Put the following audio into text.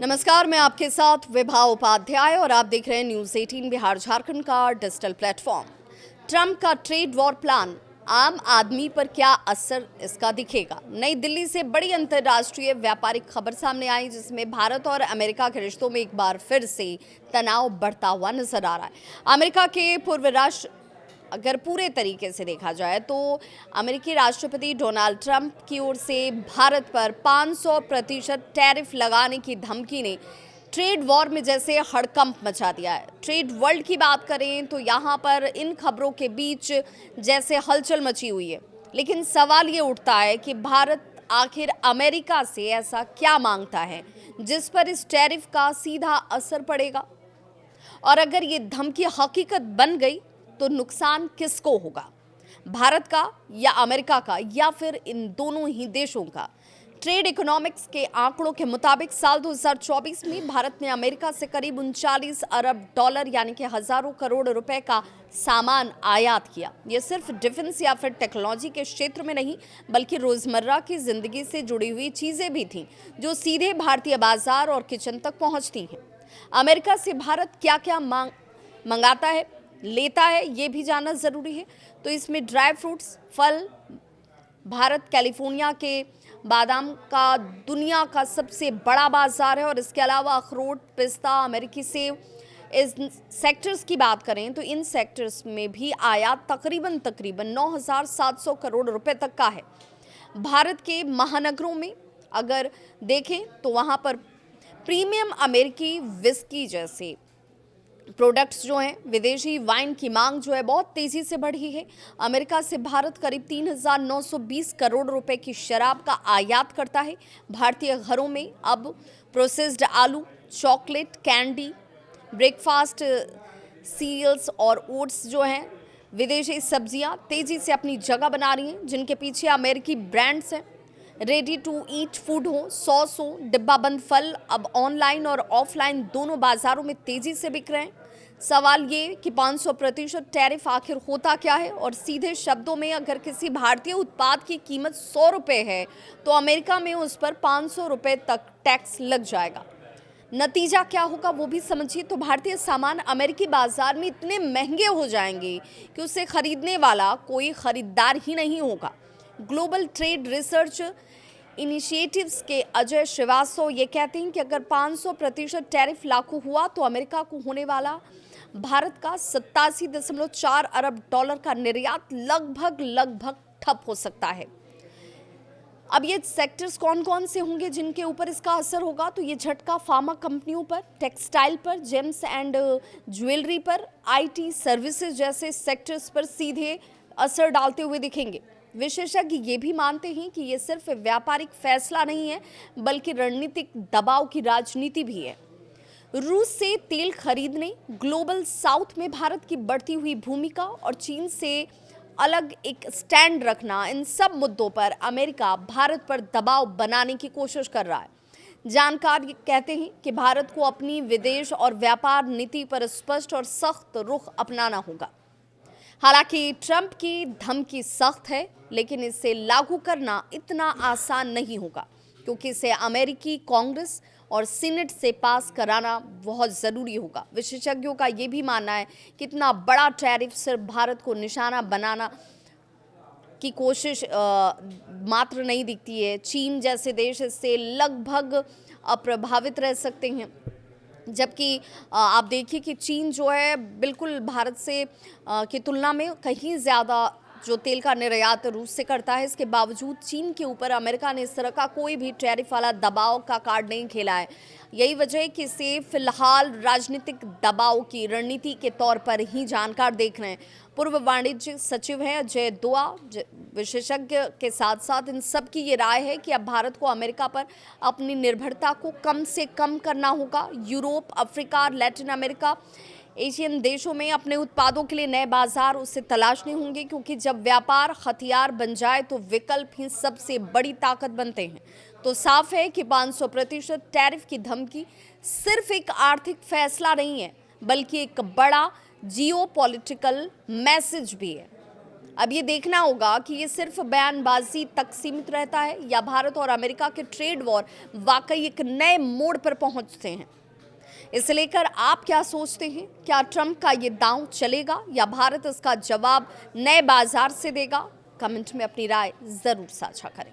नमस्कार, मैं आपके साथ विभा उपाध्याय और आप देख रहे हैं न्यूज़ 18 बिहार झारखंड का डिजिटल प्लेटफॉर्म। ट्रंप का ट्रेड वॉर प्लान, आम आदमी पर क्या असर इसका दिखेगा। नई दिल्ली से बड़ी अंतर्राष्ट्रीय व्यापारिक खबर सामने आई जिसमें भारत और अमेरिका के रिश्तों में एक बार फिर से तनाव बढ़ता हुआ नजर आ रहा है। अमेरिका के पूर्व राष्ट्र अगर पूरे तरीके से देखा जाए तो अमेरिकी राष्ट्रपति डोनाल्ड ट्रंप की ओर से भारत पर 500% टैरिफ लगाने की धमकी ने ट्रेड वॉर में जैसे हड़कंप मचा दिया है। ट्रेड वर्ल्ड की बात करें तो यहाँ पर इन खबरों के बीच जैसे हलचल मची हुई है, लेकिन सवाल ये उठता है कि भारत आखिर अमेरिका से ऐसा क्या मांगता है जिस पर इस टैरिफ का सीधा असर पड़ेगा, और अगर ये धमकी हकीकत बन गई तो नुकसान किसको होगा, भारत का या अमेरिका का या फिर इन दोनों ही देशों का। ट्रेड इकोनॉमिक्स के आंकड़ों के मुताबिक साल 2024 में भारत ने अमेरिका से करीब 39 अरब डॉलर यानी कि हजारों करोड़ रुपए का सामान आयात किया। ये सिर्फ डिफेंस या फिर टेक्नोलॉजी के क्षेत्र में नहीं बल्कि रोजमर्रा की जिंदगी से जुड़ी हुई चीजें भी थीं जो सीधे भारतीय बाजार और किचन तक पहुंचती हैं। अमेरिका से भारत क्या क्या मंगाता है, लेता है, ये भी जानना ज़रूरी है। तो इसमें ड्राई फ्रूट्स, फल, भारत कैलिफोर्निया के बादाम का दुनिया का सबसे बड़ा बाजार है और इसके अलावा अखरोट, पिस्ता, अमेरिकी सेब, इस सेक्टर्स की बात करें तो इन सेक्टर्स में भी आयात तकरीबन 9,700 करोड़ रुपए तक का है। भारत के महानगरों में अगर देखें तो वहाँ पर प्रीमियम अमेरिकी विस्की जैसे प्रोडक्ट्स जो हैं, विदेशी वाइन की मांग जो है बहुत तेज़ी से बढ़ी है। अमेरिका से भारत करीब 3,920 करोड़ रुपए की शराब का आयात करता है। भारतीय घरों में अब प्रोसेस्ड आलू, चॉकलेट, कैंडी, ब्रेकफास्ट सीरियल्स और ओट्स जो हैं, विदेशी सब्जियां तेज़ी से अपनी जगह बना रही हैं जिनके पीछे अमेरिकी ब्रांड्स हैं। रेडी टू ईट फूड हो, सॉस हो, डिब्बाबंद फल अब ऑनलाइन और ऑफलाइन दोनों बाजारों में तेजी से बिक रहे हैं। सवाल ये कि 500% टैरिफ आखिर होता क्या है, और सीधे शब्दों में अगर किसी भारतीय उत्पाद की कीमत 100 रुपये है तो अमेरिका में उस पर 500 रुपये तक टैक्स लग जाएगा। नतीजा क्या होगा वो भी समझिए। तो भारतीय सामान अमेरिकी बाजार में इतने महंगे हो जाएंगे कि उसे खरीदने वाला कोई खरीदार ही नहीं होगा। ग्लोबल ट्रेड रिसर्च इनिशिएटिव्स के अजय श्रीवास्तव ये कहते हैं कि अगर 500% टैरिफ लागू हुआ तो अमेरिका को होने वाला भारत का 87.4 अरब डॉलर का निर्यात लगभग ठप हो सकता है। अब ये सेक्टर्स कौन कौन से होंगे जिनके ऊपर इसका असर होगा, तो ये झटका फार्मा कंपनियों पर, टेक्सटाइल पर, जेम्स एंड ज्वेलरी पर, आईटी सर्विसेज जैसे सेक्टर्स पर सीधे असर डालते हुए दिखेंगे। विशेषज्ञ ये भी मानते हैं कि ये सिर्फ व्यापारिक फैसला नहीं है बल्कि रणनीतिक दबाव की राजनीति भी है। रूस से तेल खरीदने, ग्लोबल साउथ में भारत की बढ़ती हुई भूमिका और चीन से अलग एक स्टैंड रखना, इन सब मुद्दों पर अमेरिका भारत पर दबाव बनाने की कोशिश कर रहा है। जानकार कहते हैं कि भारत को अपनी विदेश और व्यापार नीति पर स्पष्ट और सख्त रुख अपनाना होगा। हालांकि ट्रंप की धमकी सख्त है लेकिन इसे लागू करना इतना आसान नहीं होगा क्योंकि इसे अमेरिकी कांग्रेस और सीनेट से पास कराना बहुत ज़रूरी होगा। विशेषज्ञों का ये भी मानना है कि इतना बड़ा टैरिफ सिर्फ भारत को निशाना बनाना की कोशिश मात्र नहीं दिखती है। चीन जैसे देश इससे लगभग अप्रभावित रह सकते हैं, जबकि आप देखिए कि चीन जो है बिल्कुल भारत से की तुलना में कहीं ज़्यादा जो तेल का निर्यात रूस से करता है। इसके बावजूद चीन के ऊपर अमेरिका ने इस तरह का कोई भी टैरिफ वाला दबाव का कार्ड नहीं खेला है। यही वजह है कि इसे फिलहाल राजनीतिक दबाव की रणनीति के तौर पर ही जानकार देख रहे हैं। पूर्व वाणिज्य सचिव हैं अजय दुआ। विशेषज्ञ के साथ साथ इन सब की ये राय है कि अब भारत को अमेरिका पर अपनी निर्भरता को कम से कम करना होगा। Europe, Africa, Latin America, Asian देशों में अपने उत्पादों के लिए नए बाजार उसे तलाशने होंगे क्योंकि जब व्यापार हथियार बन जाए तो विकल्प ही सबसे बड़ी ताकत बनते हैं। तो साफ है कि 500% टैरिफ की धमकी सिर्फ एक आर्थिक फैसला नहीं है बल्कि एक बड़ा जियोपॉलिटिकल मैसेज भी है। अब ये देखना होगा कि ये सिर्फ बयानबाजी तक सीमित रहता है या भारत और अमेरिका के ट्रेड वॉर वाकई एक नए मोड़ पर पहुंचते हैं। इसे लेकर आप क्या सोचते हैं? क्या ट्रंप का ये दांव चलेगा या भारत इसका जवाब नए बाजार से देगा? कमेंट में अपनी राय जरूर साझा करें।